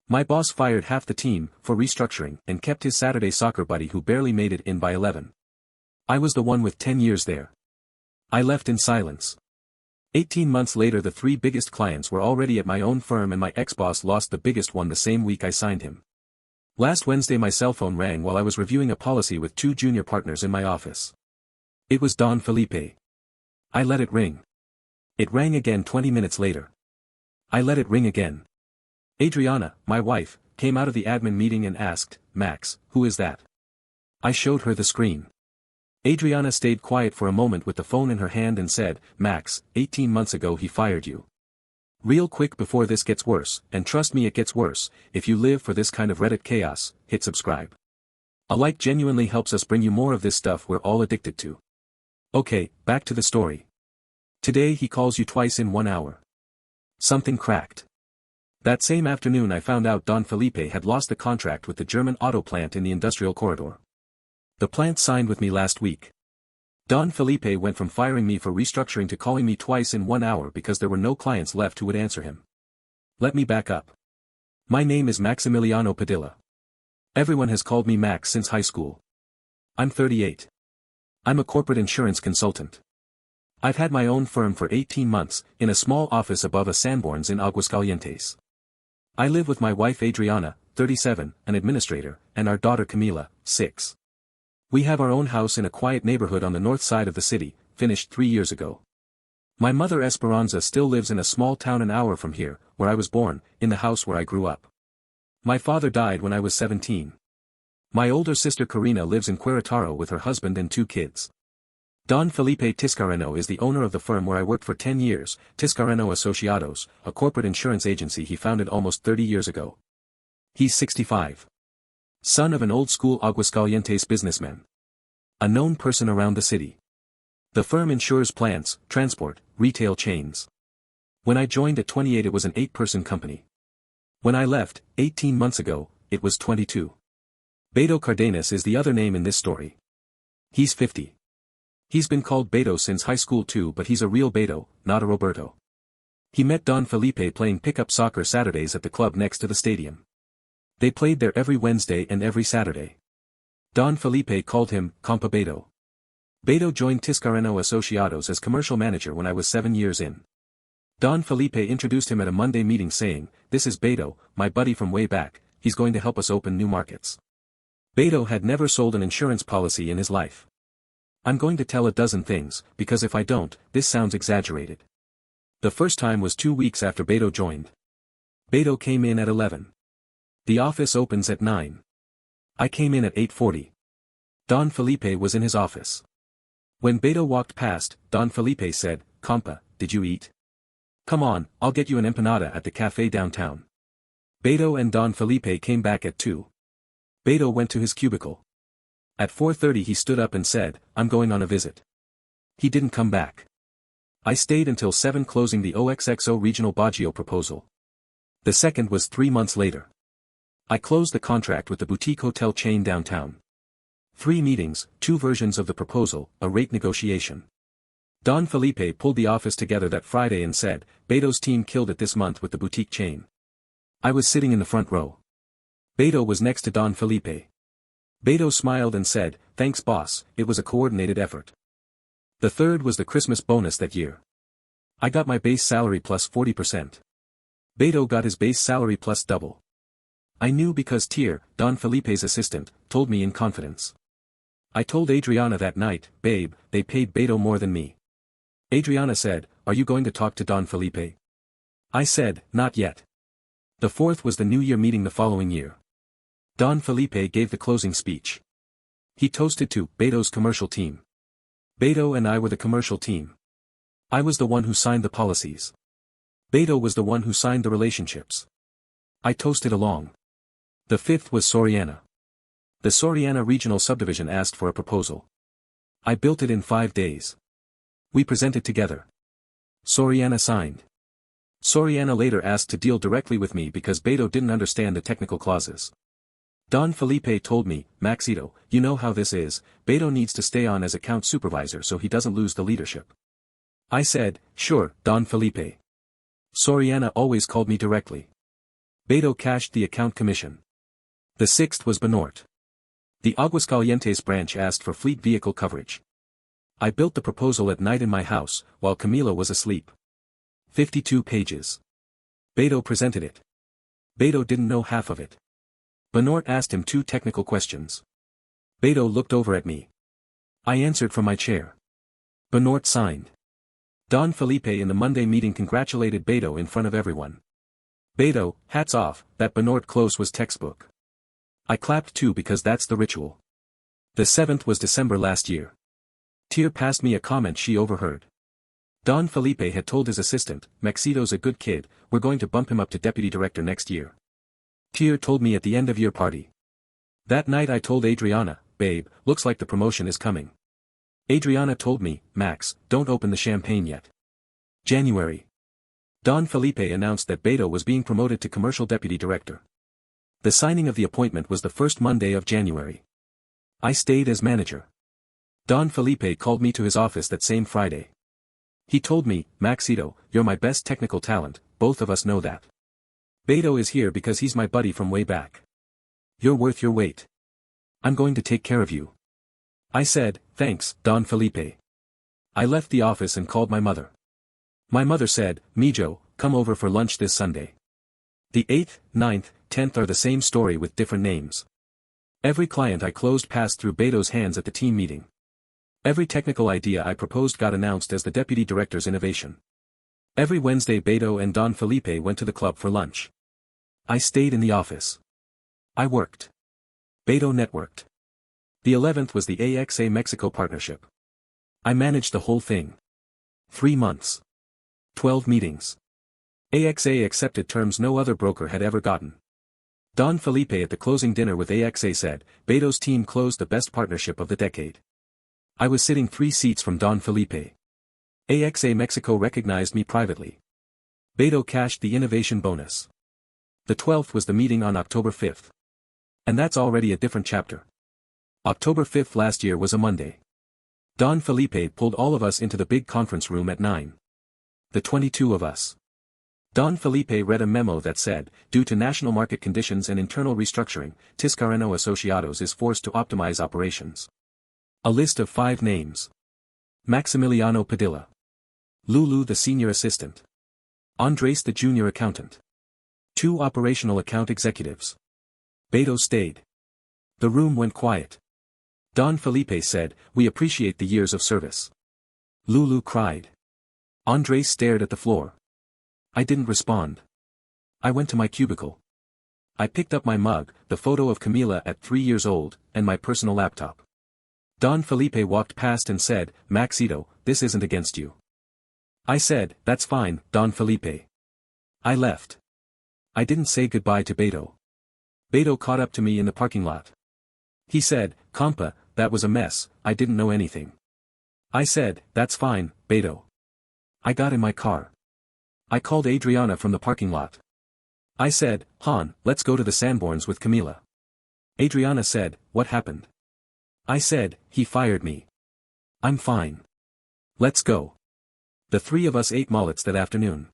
My boss fired half the team for restructuring and kept his Saturday soccer buddy who barely made it in by 11. I was the one with 10 years there. I left in silence. 18 months later the 3 biggest clients were already at my own firm and my ex-boss lost the biggest one the same week I signed him. Last Wednesday my cell phone rang while I was reviewing a policy with 2 junior partners in my office. It was Don Felipe. I let it ring. It rang again 20 minutes later. I let it ring again. Adriana, my wife, came out of the admin meeting and asked, "Max, who is that?" I showed her the screen. Adriana stayed quiet for a moment with the phone in her hand and said, "Max, 18 months ago he fired you. Real quick before this gets worse, and trust me it gets worse, if you live for this kind of Reddit chaos, hit subscribe. A like genuinely helps us bring you more of this stuff we're all addicted to." Okay, back to the story. Today he calls you twice in 1 hour. Something cracked. That same afternoon I found out Don Felipe had lost the contract with the German auto plant in the industrial corridor. The plant signed with me last week. Don Felipe went from firing me for restructuring to calling me twice in 1 hour because there were no clients left who would answer him. Let me back up. My name is Maximiliano Padilla. Everyone has called me Max since high school. I'm 38. I'm a corporate insurance consultant. I've had my own firm for 18 months, in a small office above a Sanborns in Aguascalientes. I live with my wife Adriana, 37, an administrator, and our daughter Camila, 6. We have our own house in a quiet neighborhood on the north side of the city, finished 3 years ago. My mother Esperanza still lives in a small town an hour from here, where I was born, in the house where I grew up. My father died when I was 17. My older sister Karina lives in Querétaro with her husband and 2 kids. Don Felipe Tiscareño is the owner of the firm where I worked for 10 years, Tiscareño Asociados, a corporate insurance agency he founded almost 30 years ago. He's 65. Son of an old-school Aguascalientes businessman. A known person around the city. The firm insures plants, transport, retail chains. When I joined at 28 it was an 8-person company. When I left, 18 months ago, it was 22. Beto Cardenas is the other name in this story. He's 50. He's been called Beto since high school too, but he's a real Beto, not a Roberto. He met Don Felipe playing pickup soccer Saturdays at the club next to the stadium. They played there every Wednesday and every Saturday. Don Felipe called him Compa Beto. Beto joined Tiscareño Asociados as commercial manager when I was 7 years in. Don Felipe introduced him at a Monday meeting saying, "This is Beto, my buddy from way back, he's going to help us open new markets." Beto had never sold an insurance policy in his life. I'm going to tell a dozen things, because if I don't, this sounds exaggerated. The first time was 2 weeks after Beto joined. Beto came in at 11. The office opens at 9. I came in at 8:40. Don Felipe was in his office. When Beto walked past, Don Felipe said, "Compa, did you eat? Come on, I'll get you an empanada at the cafe downtown." Beto and Don Felipe came back at 2. Beto went to his cubicle. At 4:30 he stood up and said, "I'm going on a visit." He didn't come back. I stayed until 7 closing the OXXO regional Baguio proposal. The second was 3 months later. I closed the contract with the boutique hotel chain downtown. 3 meetings, 2 versions of the proposal, a rate negotiation. Don Felipe pulled the office together that Friday and said, "Beto's team killed it this month with the boutique chain." I was sitting in the front row. Beto was next to Don Felipe. Beto smiled and said, "Thanks boss, it was a coordinated effort." The third was the Christmas bonus that year. I got my base salary plus 40%. Beto got his base salary plus double. I knew because Tere, Don Felipe's assistant, told me in confidence. I told Adriana that night, "Babe, they paid Beto more than me." Adriana said, "Are you going to talk to Don Felipe?" I said, "Not yet." The fourth was the New Year meeting the following year. Don Felipe gave the closing speech. He toasted to Beto's commercial team. Beto and I were the commercial team. I was the one who signed the policies. Beto was the one who signed the relationships. I toasted along. The fifth was Soriana. The Soriana regional subdivision asked for a proposal. I built it in 5 days. We presented together. Soriana signed. Soriana later asked to deal directly with me because Beto didn't understand the technical clauses. Don Felipe told me, "Maxito, you know how this is, Beto needs to stay on as account supervisor so he doesn't lose the leadership." I said, "Sure, Don Felipe." Soriana always called me directly. Beto cashed the account commission. The sixth was Banorte. The Aguascalientes branch asked for fleet vehicle coverage. I built the proposal at night in my house, while Camila was asleep. 52 pages. Beto presented it. Beto didn't know half of it. Banorte asked him 2 technical questions. Beto looked over at me. I answered from my chair. Banorte signed. Don Felipe in the Monday meeting congratulated Beto in front of everyone. Beto, hats off, that Banorte close was textbook. I clapped too because that's the ritual. The 7th was December last year. Tere passed me a comment she overheard. Don Felipe had told his assistant, Maxito's a good kid, we're going to bump him up to deputy director next year. Tere told me at the end of year party. That night I told Adriana, babe, looks like the promotion is coming. Adriana told me, Max, don't open the champagne yet. January. Don Felipe announced that Beto was being promoted to commercial deputy director. The signing of the appointment was the first Monday of January. I stayed as manager. Don Felipe called me to his office that same Friday. He told me, Maxito, you're my best technical talent, both of us know that. Beto is here because he's my buddy from way back. You're worth your weight. I'm going to take care of you. I said, thanks, Don Felipe. I left the office and called my mother. My mother said, Mijo, come over for lunch this Sunday. The 8th, 9th, 10th are the same story with different names. Every client I closed passed through Beto's hands at the team meeting. Every technical idea I proposed got announced as the deputy director's innovation. Every Wednesday Beto and Don Felipe went to the club for lunch. I stayed in the office. I worked. Beto networked. The 11th was the AXA Mexico partnership. I managed the whole thing. 3 months. 12 meetings. AXA accepted terms no other broker had ever gotten. Don Felipe at the closing dinner with AXA said, Beto's team closed the best partnership of the decade. I was sitting 3 seats from Don Felipe. AXA Mexico recognized me privately. Beto cashed the innovation bonus. The 12th was the meeting on October 5th. And that's already a different chapter. October 5th last year was a Monday. Don Felipe pulled all of us into the big conference room at 9. The 22 of us. Don Felipe read a memo that said, due to national market conditions and internal restructuring, Tiscareño Asociados is forced to optimize operations. A list of 5 names. Maximiliano Padilla. Lulu the senior assistant. Andres the junior accountant. 2 operational account executives. Beto stayed. The room went quiet. Don Felipe said, we appreciate the years of service. Lulu cried. Andres stared at the floor. I didn't respond. I went to my cubicle. I picked up my mug, the photo of Camila at 3 years old, and my personal laptop. Don Felipe walked past and said, Maxito, this isn't against you. I said, that's fine, Don Felipe. I left. I didn't say goodbye to Beto. Beto caught up to me in the parking lot. He said, Compa, that was a mess, I didn't know anything. I said, that's fine, Beto. I got in my car. I called Adriana from the parking lot. I said, Han, let's go to the Sanborns with Camila. Adriana said, what happened? I said, he fired me. I'm fine. Let's go. The 3 of us ate mullets that afternoon.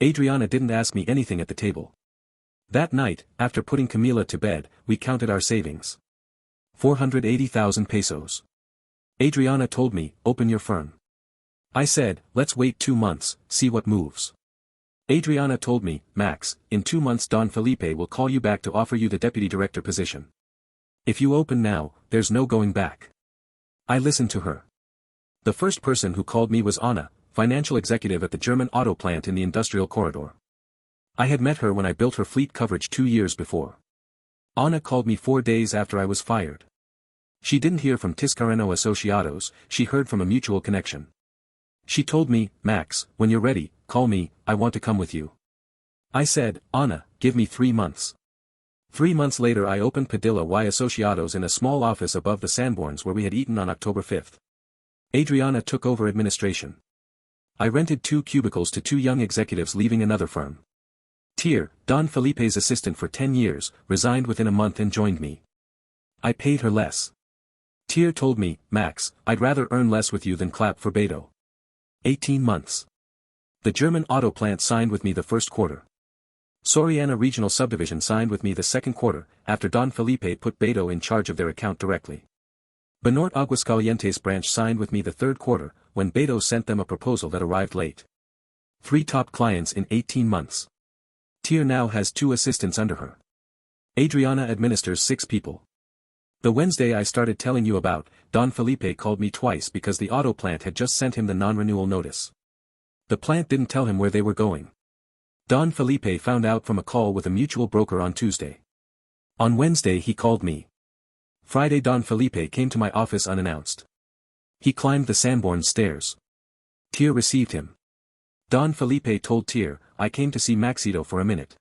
Adriana didn't ask me anything at the table. That night, after putting Camila to bed, we counted our savings. 480,000 pesos. Adriana told me, open your firm. I said, let's wait 2 months, see what moves. Adriana told me, Max, in 2 months Don Felipe will call you back to offer you the deputy director position. If you open now, there's no going back. I listened to her. The first person who called me was Anna, financial executive at the German auto plant in the industrial corridor. I had met her when I built her fleet coverage 2 years before. Anna called me 4 days after I was fired. She didn't hear from Tiscareño Asociados, she heard from a mutual connection. She told me, Max, when you're ready, call me, I want to come with you. I said, Anna, give me 3 months. 3 months later I opened Padilla y Asociados in a small office above the Sanborns where we had eaten on October 5th. Adriana took over administration. I rented 2 cubicles to 2 young executives leaving another firm. Tere, Don Felipe's assistant for 10 years, resigned within a month and joined me. I paid her less. Tere told me, Max, I'd rather earn less with you than clap for Beto. 18 months. The German auto plant signed with me the first quarter. Soriana Regional Subdivision signed with me the second quarter, after Don Felipe put Beto in charge of their account directly. Banorte Aguascalientes branch signed with me the third quarter, when Beto sent them a proposal that arrived late. 3 top clients in 18 months. Tere now has 2 assistants under her. Adriana administers 6 people. The Wednesday I started telling you about, Don Felipe called me twice because the auto plant had just sent him the non-renewal notice. The plant didn't tell him where they were going. Don Felipe found out from a call with a mutual broker on Tuesday. On Wednesday he called me. Friday Don Felipe came to my office unannounced. He climbed the Sanborns stairs. Tere received him. Don Felipe told Tere, I came to see Maxito for a minute.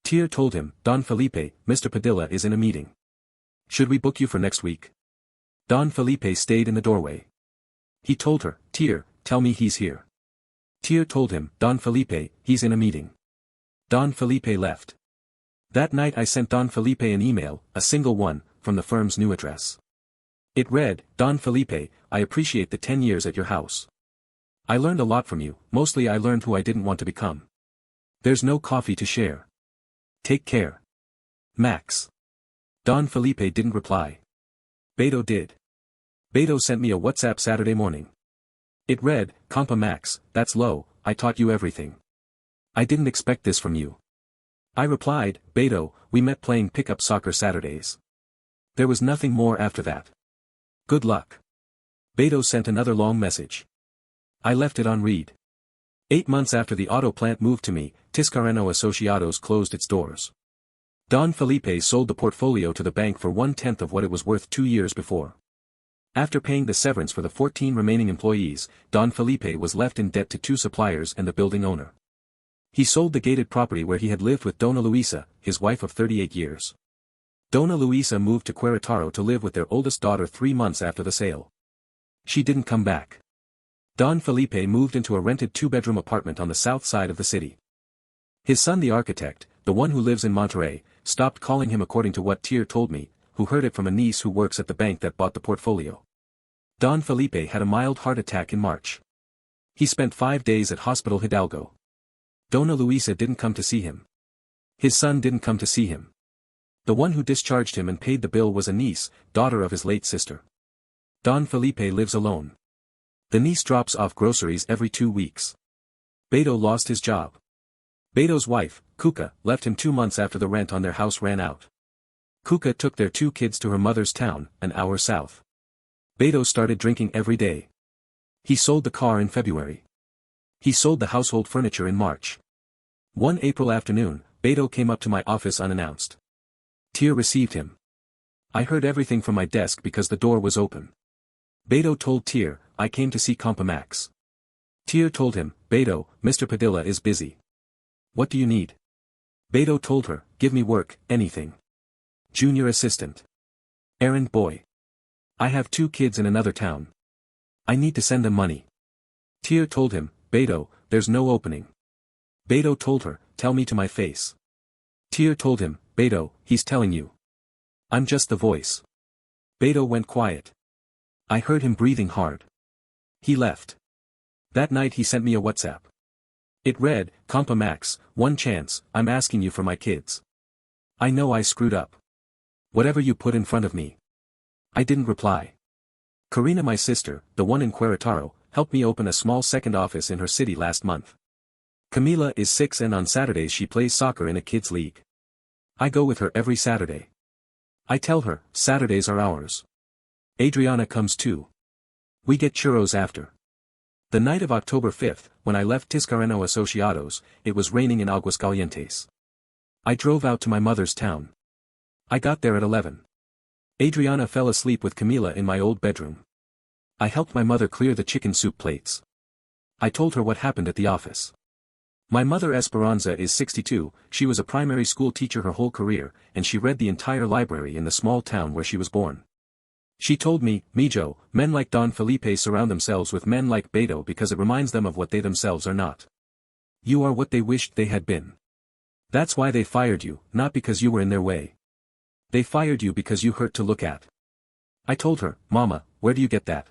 Tere told him, Don Felipe, Mr. Padilla is in a meeting. Should we book you for next week? Don Felipe stayed in the doorway. He told her, Tere, tell me he's here. Tere told him, Don Felipe, he's in a meeting. Don Felipe left. That night I sent Don Felipe an email, a single one, from the firm's new address. It read, Don Felipe, I appreciate the 10 years at your house. I learned a lot from you, mostly I learned who I didn't want to become. There's no coffee to share. Take care. Max. Don Felipe didn't reply. Beto did. Beto sent me a WhatsApp Saturday morning. It read, Compa Max, that's low, I taught you everything. I didn't expect this from you. I replied, Beto, we met playing pickup soccer Saturdays. There was nothing more after that. Good luck. Beto sent another long message. I left it on read. 8 months after the auto plant moved to me, Tiscareño Asociados closed its doors. Don Felipe sold the portfolio to the bank for 1/10 of what it was worth 2 years before. After paying the severance for the 14 remaining employees, Don Felipe was left in debt to 2 suppliers and the building owner. He sold the gated property where he had lived with Dona Luisa, his wife of 38 years. Dona Luisa moved to Querétaro to live with their oldest daughter 3 months after the sale. She didn't come back. Don Felipe moved into a rented 2-bedroom apartment on the south side of the city. His son the architect, the one who lives in Monterrey, stopped calling him according to what Tere told me, who heard it from a niece who works at the bank that bought the portfolio. Don Felipe had a mild heart attack in March. He spent 5 days at Hospital Hidalgo. Dona Luisa didn't come to see him. His son didn't come to see him. The one who discharged him and paid the bill was a niece, daughter of his late sister. Don Felipe lives alone. The niece drops off groceries every 2 weeks. Beto lost his job. Beto's wife, Cuca, left him 2 months after the rent on their house ran out. Cuca took their 2 kids to her mother's town, an hour south. Beto started drinking every day. He sold the car in February. He sold the household furniture in March. One April afternoon, Beto came up to my office unannounced. Tere received him. I heard everything from my desk because the door was open. Beto told Tere, I came to see Compa Max. Tere told him, Beto, Mr. Padilla is busy. What do you need? Beto told her, give me work, anything. Junior assistant. Errand boy. I have 2 kids in another town. I need to send them money. Tere told him, Beto, there's no opening. Beto told her, tell me to my face. Tere told him, Beto, he's telling you. I'm just the voice. Beto went quiet. I heard him breathing hard. He left. That night he sent me a WhatsApp. It read, Compa Max, one chance, I'm asking you for my kids. I know I screwed up. Whatever you put in front of me. I didn't reply. Karina, my sister, the one in Querétaro, helped me open a small second office in her city last month. Camila is 6 and on Saturdays she plays soccer in a kids' league. I go with her every Saturday. I tell her, Saturdays are ours. Adriana comes too. We get churros after. The night of October 5th, when I left Tiscareño Asociados, it was raining in Aguascalientes. I drove out to my mother's town. I got there at 11. Adriana fell asleep with Camila in my old bedroom. I helped my mother clear the chicken soup plates. I told her what happened at the office. My mother Esperanza is 62, she was a primary school teacher her whole career, and she read the entire library in the small town where she was born. She told me, Mijo, men like Don Felipe surround themselves with men like Beto because it reminds them of what they themselves are not. You are what they wished they had been. That's why they fired you, not because you were in their way. They fired you because you hurt to look at. I told her, Mama, where do you get that?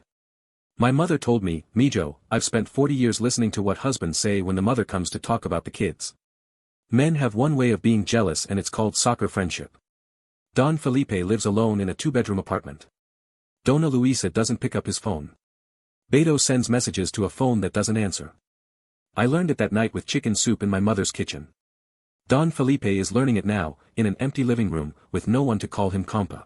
My mother told me, Mijo, I've spent 40 years listening to what husbands say when the mother comes to talk about the kids. Men have one way of being jealous and it's called soccer friendship. Don Felipe lives alone in a two-bedroom apartment. Dona Luisa doesn't pick up his phone. Beto sends messages to a phone that doesn't answer. I learned it that night with chicken soup in my mother's kitchen. Don Felipe is learning it now, in an empty living room, with no one to call him compa.